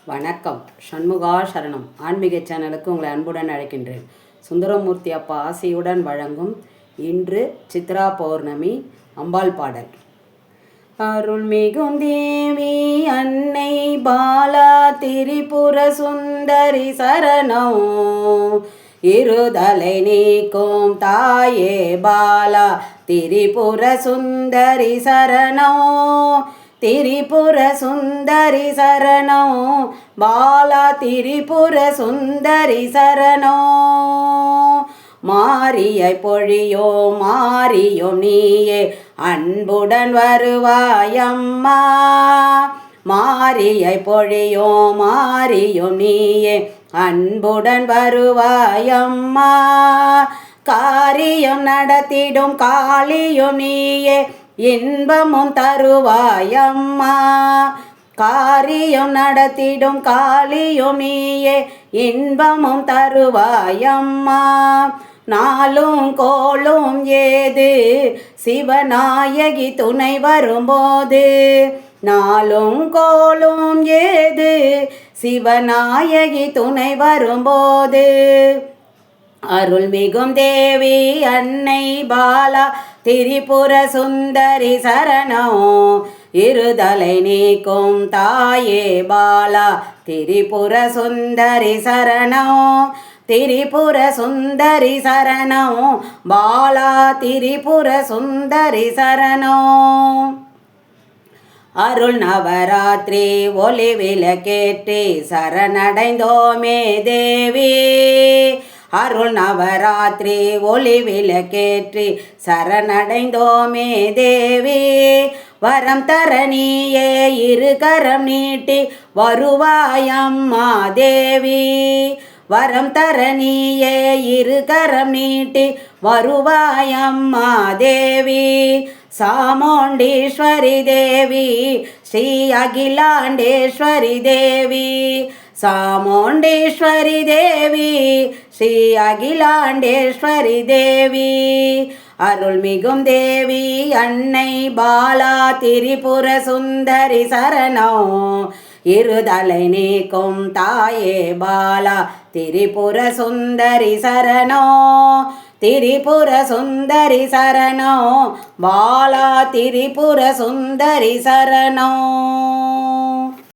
வணக்கம். சண்முகா சரணம் ஆன்மீக சேனலுக்கு உங்களை அன்புடன் அழைக்கின்றேன். சுந்தரமூர்த்தி அப்பா ஆசையுடன் வழங்கும் இன்று சித்ரா பௌர்ணமி அம்பாள் பாடல். அருள்மிகும் தேவி அன்னை பாலா திரிபுர சுந்தரி சரணம். இருதலை நீக்கும் தாயே பாலா திரிபுர சுந்தரி சரணம். திரிபுர சுந்தரி சரணம் பாலா திரிபுர சுந்தரி சரணம். மாரியை பொழியோ மாரியோ நீயே அன்புடன் வருவாயம்மா. மாரியை பொழியோ மாரியோ நீயே அன்புடன் வருவாயம்மா. காரியம் நடத்திடும் காளியும் நீயே இன்பமும் தருவாயம்மா. காரியம் நடத்திடும் காளியும் நீயே இன்பமும் தருவாயம்மா. நாளும் கோளும் ஏது சிவநாயகி துணை வரும்போது. நாளும் கோளும் ஏது சிவநாயகி துணை வரும்போது. அருள்மிகும் தேவி அன்னை பாலா திரிபுர சுந்தரி சரணம். இருதலை நீக்கும் தாயே பாலா திரிபுர சுந்தரி சரணம். திரிபுர சுந்தரி சரணம் பாலா திரிபுர சுந்தரி சரணம். அருள் நவராத்திரி ஒளி விளக்கேற்றி சரணடைந்தோமே தேவி. அருள் நவராத்திரி ஒளி விளக்கேற்றி சரணடைந்தோமே தேவி. வரம் தர நீயே இரு கரம் நீட்டி வருவாயம்மா தேவி. வரம் தர நீயே இரு கரம் நீட்டி வருவாயம்மா தேவி. சாமுண்டீஸ்வரி தேவி ஸ்ரீ அகிலாண்டேஸ்வரி தேவி. சாமுண்டீஸ்வரி தேவி ஸ்ரீ அகிலாண்டேஸ்வரி தேவி. அருள்மிகும் தேவி அன்னை பாலா திரிபுர சுந்தரி சரணம். இருதலை நீக்கும் தாயே பாலா திரிபுர சுந்தரி சரணம். திரிபுர சுந்தரி சரணம் பாலா திரிபுர சுந்தரி சரணம்.